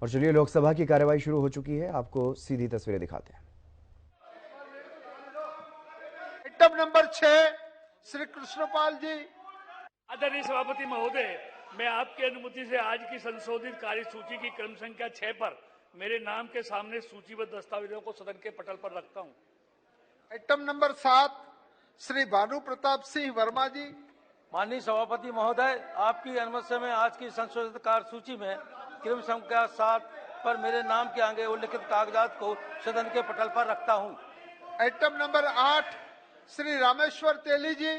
और चलिए लोकसभा की कार्यवाही शुरू हो चुकी है, आपको सीधी तस्वीरें दिखाते हैं। आइटम नंबर 6 श्री कृष्णपाल जी। आदरणीय सभापति महोदय, मैं आपकी अनुमति से आज की संशोधित कार्यसूची की क्रम संख्या 6 पर मेरे नाम के सामने सूचीबद्ध दस्तावेजों को सदन के पटल पर रखता हूं। आइटम नंबर 7 श्री भानु प्रताप सिंह वर्मा जी। माननीय सभापति महोदय, आपकी अनुमति से मैं आज की संशोधित कार्यसूची में क्रम संख्या 7 पर मेरे नाम के आगे उल्लिखित कागजात को सदन के पटल पर रखता हूं। आइटम नंबर 8 श्री रामेश्वर तेली जी।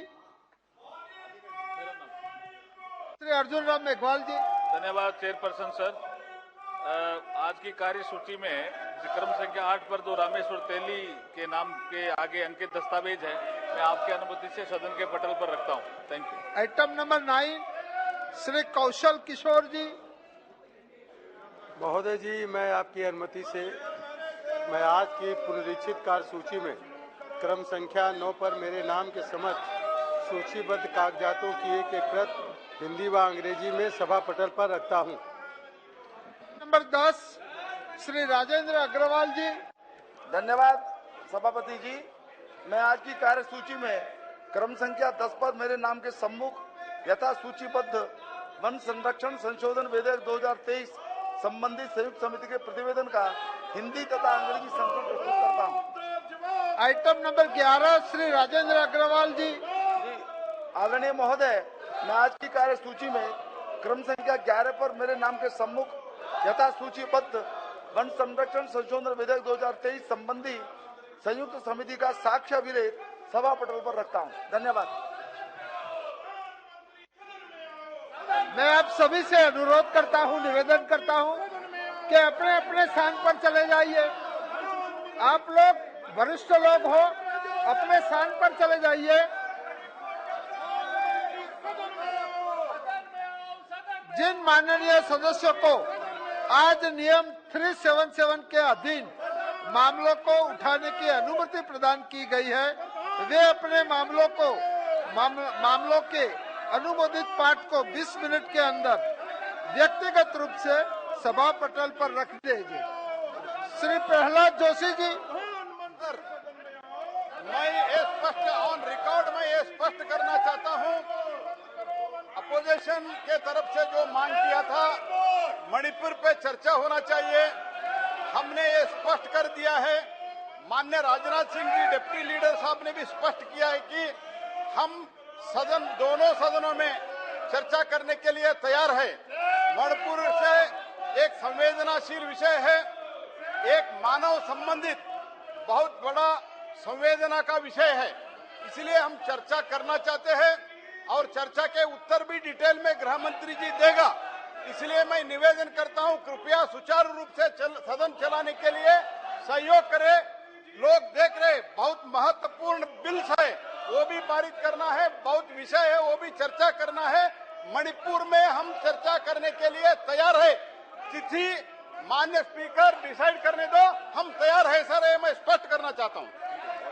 श्री अर्जुन राम मेघवाल जी। धन्यवाद चेयरपर्सन सर। आज की कार्यसूची में क्रम संख्या 8 पर जो रामेश्वर तेली के नाम के आगे अंकित दस्तावेज है, मैं आपकी अनुमति से सदन के पटल पर रखता हूं। Thank you. Item number 9 Shri Kaushal Kishore ji. महोदय जी, मैं आपकी अनुमति से मैं आज की पुनरीक्षित कार्यसूची में क्रम संख्या 9 पर मेरे नाम के समक्ष सूचीबद्ध कागजातों की एक प्रत हिंदी व अंग्रेजी में सभा पटल पर रखता हूं। नंबर 10 श्री राजेंद्र अग्रवाल जी। धन्यवाद सभापति जी, मैं आज की कार्यसूची में क्रम संख्या 10 पर मेरे नाम के सम्मुख यथा सूचीबद्ध वन संरक्षण संशोधन विधेयक 2023 संबंधित संयुक्त समिति के प्रतिवेदन का हिंदी तथा अंग्रेजी संस्करण प्रस्तुत करता हूं। आइटम नंबर 11 श्री राजेंद्र अग्रवाल जी। आदरणीय महोदय, मैं आज की कार्यसूची में क्रम संख्या 11 पर मेरे नाम के सम्मुख यथा सूचीबद्ध वन संरक्षण संशोधन विधेयक 2023 संबंधी संयुक्त समिति का साक्ष्य अभिलेख सभा पटल पर रखता हूं। धन्यवाद। मैं आप सभी से अनुरोध करता हूं, निवेदन करता हूं कि अपने अपने स्थान पर चले जाइए। आप लोग वरिष्ठ लोग हो, अपने स्थान पर चले जाइए। जिन माननीय सदस्यों को आज नियम 377 के अधीन मामलों को उठाने की अनुमति प्रदान की गई है, वे अपने मामलों के अनुमोदित पाठ को 20 मिनट के अंदर व्यक्तिगत रूप से सभा पटल पर रख दीजिए। श्री प्रहलाद जोशी जी। मैं ये स्पष्ट ऑन रिकॉर्ड में ये स्पष्ट करना चाहता हूं, अपोजिशन के तरफ से जो मांग किया था मणिपुर पे चर्चा होना चाहिए, हमने ये स्पष्ट कर दिया है। माननीय राजनाथ सिंह जी डिप्टी लीडर साहब ने भी स्पष्ट किया है कि हम सदन दोनों सदनों में चर्चा करने के लिए तैयार है। मणिपुर से एक संवेदनशील विषय है, एक मानव संबंधित बहुत बड़ा संवेदना का विषय है, इसलिए हम चर्चा करना चाहते हैं और चर्चा के उत्तर भी डिटेल में गृह मंत्री जी देगा। इसलिए मैं निवेदन करता हूं, कृपया सुचारू रूप से सदन चलाने के लिए सहयोग करें। लोग देख रहे, बहुत महत्वपूर्ण बिल्स है, वो भी पारित करना है, बहुत विषय है, वो भी चर्चा करना है। मणिपुर में हम चर्चा करने के लिए तैयार है। तिथि माननीय स्पीकर डिसाइड करने दो, हम तैयार है सर, ये मैं स्पष्ट करना चाहता हूं।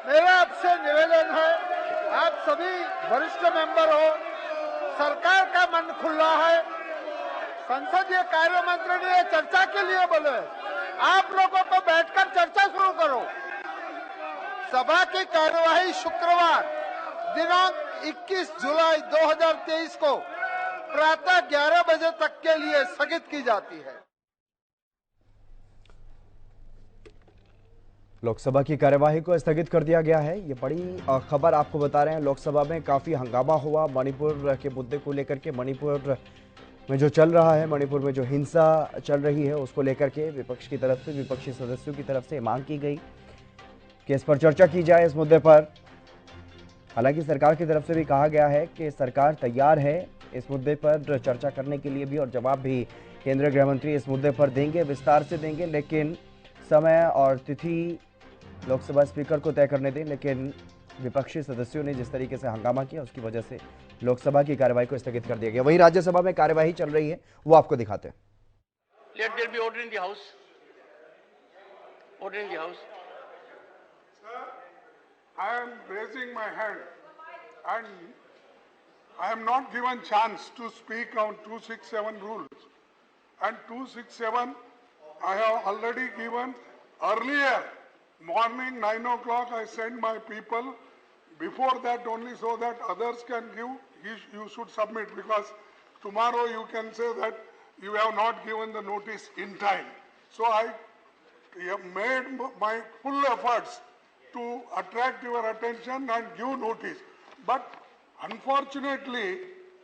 मेरा आपसे निवेदन है, आप सभी वरिष्ठ मेंबर हो, सरकार का मन खुला है, संसदीय कार्य मंत्री ने ये चर्चा के लिए बोले, आप लोगों को बैठकर चर्चा शुरू करो। सभा की कार्यवाही शुक्रवार दिनांक 21 जुलाई 2023 को प्रातः 11 बजे तक के लिए स्थगित की जाती है। लोकसभा की कार्यवाही को स्थगित कर दिया गया है। ये बड़ी खबर आपको बता रहे हैं। लोकसभा में काफी हंगामा हुआ मणिपुर के मुद्दे को लेकर के। मणिपुर में जो चल रहा है, मणिपुर में जो हिंसा चल रही है, उसको लेकर के विपक्ष की तरफ से, विपक्षी सदस्यों की तरफ से मांग की गई कि इस पर चर्चा की जाए, इस मुद्दे पर। हालांकि सरकार की तरफ से भी कहा गया है कि सरकार तैयार है इस मुद्दे पर चर्चा करने के लिए भी, और जवाब भी केंद्रीय गृह मंत्री इस मुद्दे पर देंगे, विस्तार से देंगे। लेकिन समय और तिथि लोकसभा स्पीकर को तय करने दें। लेकिन विपक्षी सदस्यों ने जिस तरीके से हंगामा किया, उसकी वजह से लोकसभा की कार्यवाही को स्थगित कर दिया गया। वहीं राज्यसभा में कार्यवाही चल रही है, वो आपको दिखाते हैं। Let there be order in the house. Order in the house. Sir, I am raising my hand and I am not given chance to speak on 267 rules, and 267 I have already given earlier morning 9 o'clock. I sent my people before that only so that others can give. You should submit because tomorrow you can say that you have not given the notice in time. So I have made my full efforts to attract your attention and give notice. But unfortunately,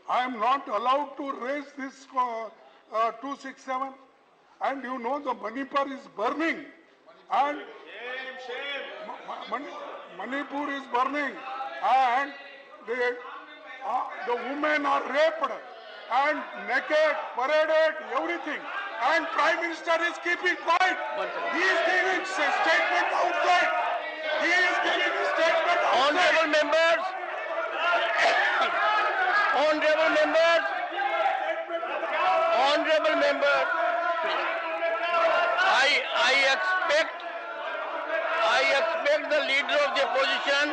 I am not allowed to raise this 267. And you know the Manipur is burning. And Manipur is burning. And the women are raped and naked, paraded, everything. And Prime Minister is keeping quiet. He is giving a statement outside. He is giving a statement outside. Honorable members, honorable members, honorable members, I expect the leader of the opposition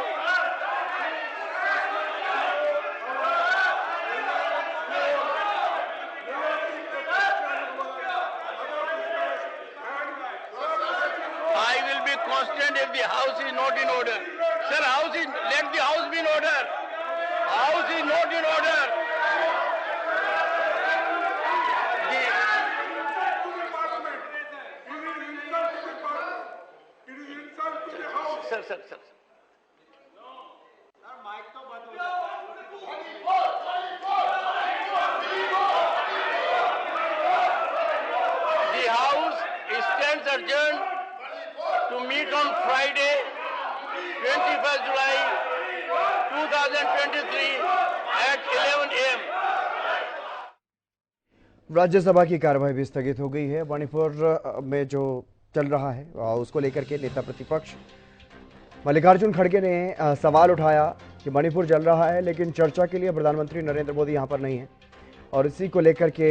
constant if the house is not in order. Sir, let the house be in order. House is not in order. Sir. The house stands adjourned to meet on Friday, 21st July 2023 at 11 a.m. Rajya Sabha की कार्यवाही भी स्थगित हो गई है। मणिपुर में जो चल रहा है उसको लेकर के नेता प्रतिपक्ष मल्लिकार्जुन खड़गे ने सवाल उठाया कि मणिपुर जल रहा है लेकिन चर्चा के लिए प्रधानमंत्री नरेंद्र मोदी यहां पर नहीं है और इसी को लेकर के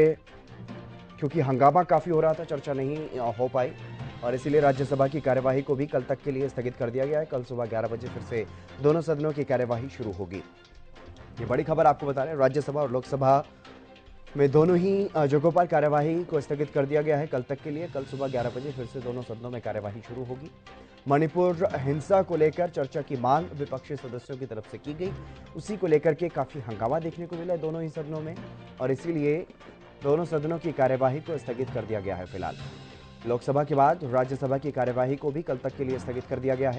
क्योंकि हंगामा काफी हो रहा था, चर्चा नहीं हो पाई और इसीलिए राज्यसभा की कार्यवाही को भी कल तक के लिए स्थगित कर दिया गया है। कल सुबह 11 बजे फिर से दोनों सदनों की कार्यवाही शुरू होगी। ये बड़ी खबर आपको बता रहे हैं, राज्यसभा और लोकसभा में दोनों ही जगहों पर कार्यवाही को स्थगित कर दिया गया है कल तक के लिए। कल सुबह 11 बजे फिर से दोनों सदनों में कार्यवाही शुरू होगी। मणिपुर हिंसा को लेकर चर्चा की मांग विपक्षी सदस्यों की तरफ से की गई, उसी को लेकर के काफी हंगामा देखने को मिला दोनों ही सदनों में और इसीलिए दोनों सदनों की कार्यवाही को स्थगित कर दिया गया है। फिलहाल लोकसभा के बाद राज्यसभा की कार्यवाही को भी कल तक के लिए स्थगित कर दिया गया है।